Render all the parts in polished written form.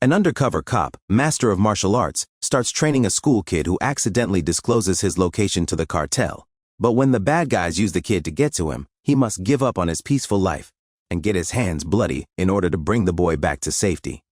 An undercover cop, master of martial arts, starts training a school kid who accidentally discloses his location to the cartel. But when the bad guys use the kid to get to him, he must give up on his peaceful life and get his hands bloody in order to bring the boy back to safety.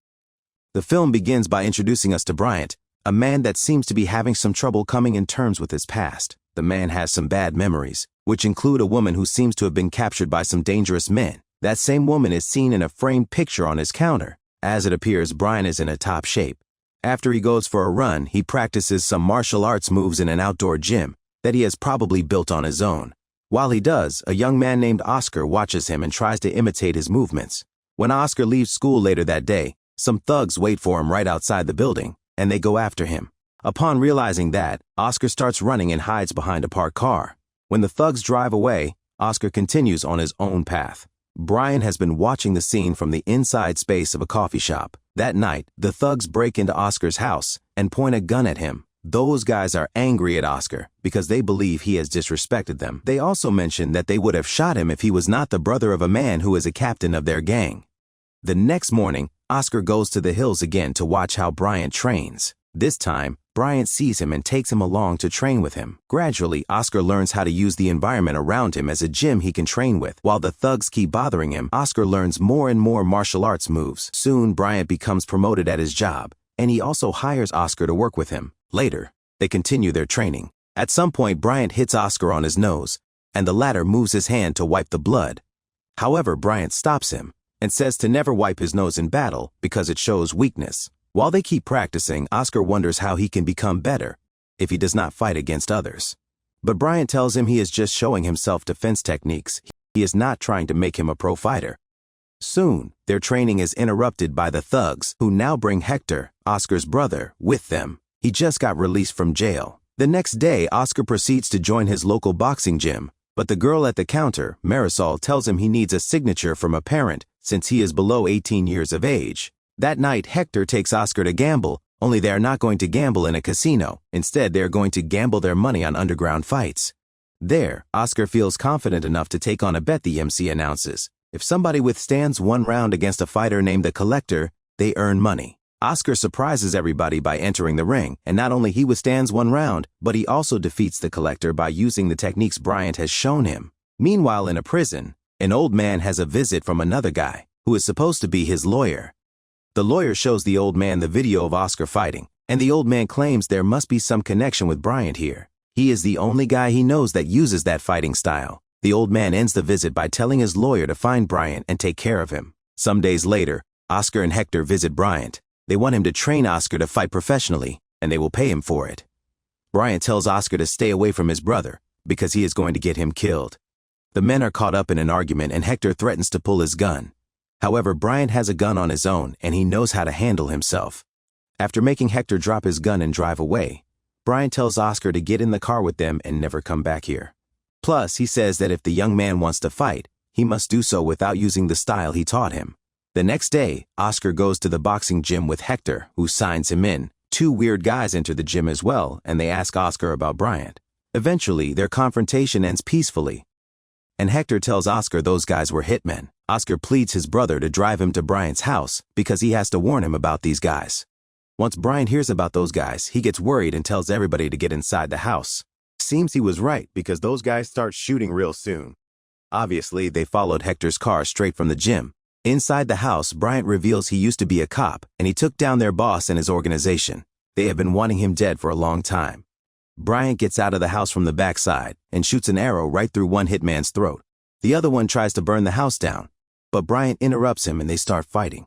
The film begins by introducing us to Bryant, a man that seems to be having some trouble coming in terms with his past. The man has some bad memories, which include a woman who seems to have been captured by some dangerous men. That same woman is seen in a framed picture on his counter. As it appears, Bryant is in a top shape. After he goes for a run, he practices some martial arts moves in an outdoor gym that he has probably built on his own. While he does, a young man named Oscar watches him and tries to imitate his movements. When Oscar leaves school later that day, some thugs wait for him right outside the building, and they go after him. Upon realizing that, Oscar starts running and hides behind a parked car. When the thugs drive away, Oscar continues on his own path. Bryant has been watching the scene from the inside space of a coffee shop. That night, the thugs break into Oscar's house and point a gun at him. Those guys are angry at Oscar because they believe he has disrespected them. They also mention that they would have shot him if he was not the brother of a man who is a captain of their gang. The next morning, Oscar goes to the hills again to watch how Bryant trains. This time, Bryant sees him and takes him along to train with him. Gradually, Oscar learns how to use the environment around him as a gym he can train with. While the thugs keep bothering him, Oscar learns more and more martial arts moves. Soon, Bryant becomes promoted at his job, and he also hires Oscar to work with him. Later, they continue their training. At some point, Bryant hits Oscar on his nose, and the latter moves his hand to wipe the blood. However, Bryant stops him and says to never wipe his nose in battle because it shows weakness. While they keep practicing, Oscar wonders how he can become better if he does not fight against others. But Bryant tells him he is just showing him self-defense techniques. He is not trying to make him a pro fighter. Soon, their training is interrupted by the thugs, who now bring Hector, Oscar's brother, with them. He just got released from jail. The next day, Oscar proceeds to join his local boxing gym, but the girl at the counter, Marisol, tells him he needs a signature from a parent since he is below 18 years of age. That night, Hector takes Oscar to gamble, only they are not going to gamble in a casino. Instead, they are going to gamble their money on underground fights. There, Oscar feels confident enough to take on a bet. The MC announces, if somebody withstands one round against a fighter named the Collector, they earn money. Oscar surprises everybody by entering the ring, and not only he withstands one round, but he also defeats the Collector by using the techniques Bryant has shown him. Meanwhile, in a prison, an old man has a visit from another guy, who is supposed to be his lawyer. The lawyer shows the old man the video of Oscar fighting, and the old man claims there must be some connection with Bryant here. He is the only guy he knows that uses that fighting style. The old man ends the visit by telling his lawyer to find Bryant and take care of him. Some days later, Oscar and Hector visit Bryant. They want him to train Oscar to fight professionally, and they will pay him for it. Bryant tells Oscar to stay away from his brother, because he is going to get him killed. The men are caught up in an argument, and Hector threatens to pull his gun. However, Bryant has a gun on his own, and he knows how to handle himself. After making Hector drop his gun and drive away, Bryant tells Oscar to get in the car with them and never come back here. Plus, he says that if the young man wants to fight, he must do so without using the style he taught him. The next day, Oscar goes to the boxing gym with Hector, who signs him in. Two weird guys enter the gym as well, and they ask Oscar about Bryant. Eventually, their confrontation ends peacefully, and Hector tells Oscar those guys were hitmen. Oscar pleads his brother to drive him to Bryant's house because he has to warn him about these guys. Once Bryant hears about those guys, he gets worried and tells everybody to get inside the house. Seems he was right because those guys start shooting real soon. Obviously, they followed Hector's car straight from the gym. Inside the house, Bryant reveals he used to be a cop, and he took down their boss and his organization. They have been wanting him dead for a long time. Bryant gets out of the house from the backside and shoots an arrow right through one hitman's throat. The other one tries to burn the house down, but Bryant interrupts him and they start fighting.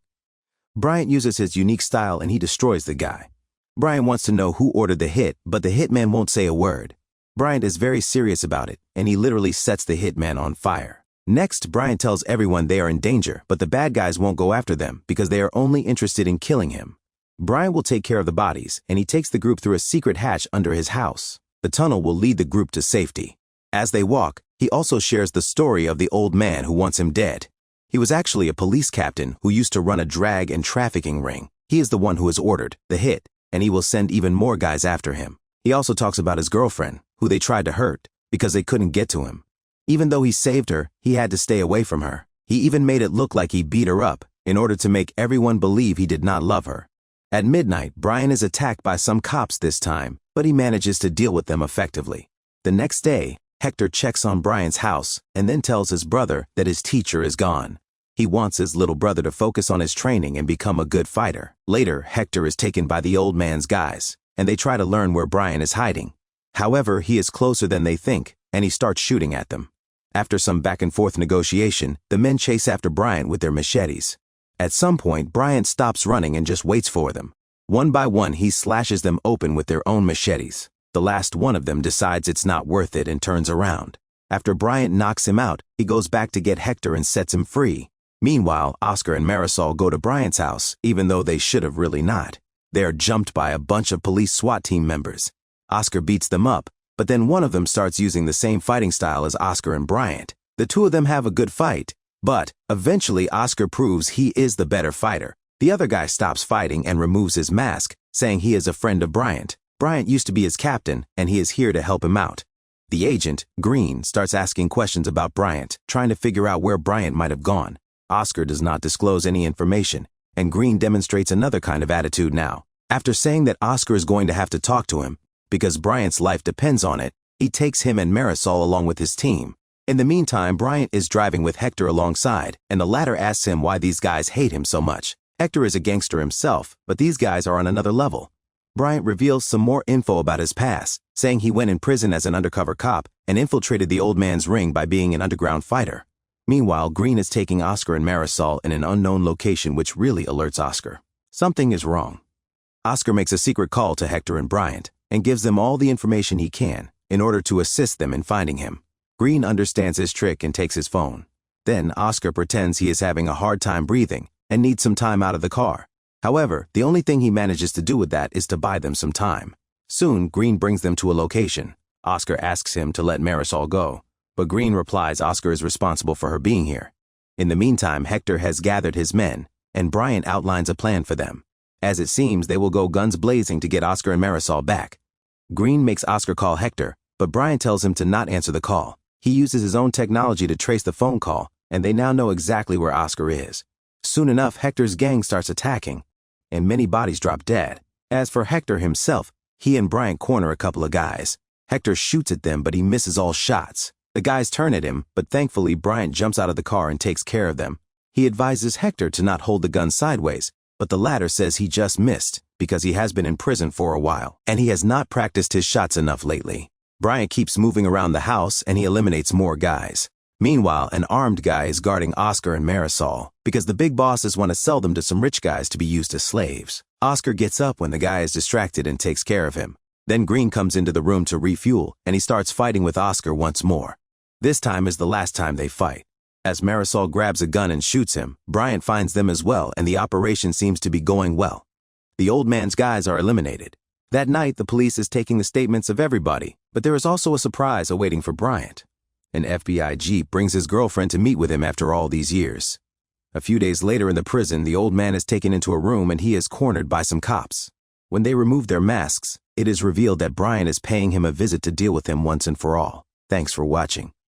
Bryant uses his unique style and he destroys the guy. Bryant wants to know who ordered the hit, but the hitman won't say a word. Bryant is very serious about it, and he literally sets the hitman on fire. Next, Bryant tells everyone they are in danger, but the bad guys won't go after them because they are only interested in killing him. Bryant will take care of the bodies, and he takes the group through a secret hatch under his house. The tunnel will lead the group to safety. As they walk, he also shares the story of the old man who wants him dead. He was actually a police captain who used to run a drag and trafficking ring. He is the one who has ordered the hit, and he will send even more guys after him. He also talks about his girlfriend, who they tried to hurt because they couldn't get to him. Even though he saved her, he had to stay away from her. He even made it look like he beat her up in order to make everyone believe he did not love her. At midnight, Brian is attacked by some cops this time, but he manages to deal with them effectively. The next day, Hector checks on Brian's house and then tells his brother that his teacher is gone. He wants his little brother to focus on his training and become a good fighter. Later, Hector is taken by the old man's guys, and they try to learn where Brian is hiding. However, he is closer than they think, and he starts shooting at them. After some back-and-forth negotiation, the men chase after Brian with their machetes. At some point, Brian stops running and just waits for them. One by one, he slashes them open with their own machetes. The last one of them decides it's not worth it and turns around. After Bryant knocks him out, he goes back to get Hector and sets him free. Meanwhile, Oscar and Marisol go to Bryant's house, even though they should have really not. They are jumped by a bunch of police SWAT team members. Oscar beats them up, but then one of them starts using the same fighting style as Oscar and Bryant. The two of them have a good fight, but eventually Oscar proves he is the better fighter. The other guy stops fighting and removes his mask, saying he is a friend of Bryant. Bryant used to be his captain, and he is here to help him out. The agent, Green, starts asking questions about Bryant, trying to figure out where Bryant might have gone. Oscar does not disclose any information, and Green demonstrates another kind of attitude now. After saying that Oscar is going to have to talk to him, because Bryant's life depends on it, he takes him and Marisol along with his team. In the meantime, Bryant is driving with Hector alongside, and the latter asks him why these guys hate him so much. Hector is a gangster himself, but these guys are on another level. Bryant reveals some more info about his past, saying he went in prison as an undercover cop and infiltrated the old man's ring by being an underground fighter. Meanwhile, Green is taking Oscar and Marisol in an unknown location, which really alerts Oscar. Something is wrong. Oscar makes a secret call to Hector and Bryant and gives them all the information he can in order to assist them in finding him. Green understands his trick and takes his phone. Then Oscar pretends he is having a hard time breathing and needs some time out of the car. However, the only thing he manages to do with that is to buy them some time. Soon, Green brings them to a location. Oscar asks him to let Marisol go, but Green replies Oscar is responsible for her being here. In the meantime, Hector has gathered his men, and Bryant outlines a plan for them. As it seems, they will go guns blazing to get Oscar and Marisol back. Green makes Oscar call Hector, but Bryant tells him to not answer the call. He uses his own technology to trace the phone call, and they now know exactly where Oscar is. Soon enough, Hector's gang starts attacking, and many bodies drop dead. As for Hector himself, he and Bryant corner a couple of guys. Hector shoots at them, but he misses all shots. The guys turn at him, but thankfully Bryant jumps out of the car and takes care of them. He advises Hector to not hold the gun sideways, but the latter says he just missed because he has been in prison for a while, and he has not practiced his shots enough lately. Bryant keeps moving around the house, and he eliminates more guys. Meanwhile, an armed guy is guarding Oscar and Marisol because the big bosses want to sell them to some rich guys to be used as slaves. Oscar gets up when the guy is distracted and takes care of him. Then Green comes into the room to refuel, and he starts fighting with Oscar once more. This time is the last time they fight. As Marisol grabs a gun and shoots him, Bryant finds them as well, and the operation seems to be going well. The old man's guys are eliminated. That night, the police is taking the statements of everybody, but there is also a surprise awaiting for Bryant. An FBI jeep brings his girlfriend to meet with him after all these years. A few days later in the prison, the old man is taken into a room and he is cornered by some cops. When they remove their masks, it is revealed that Bryant is paying him a visit to deal with him once and for all. Thanks for watching.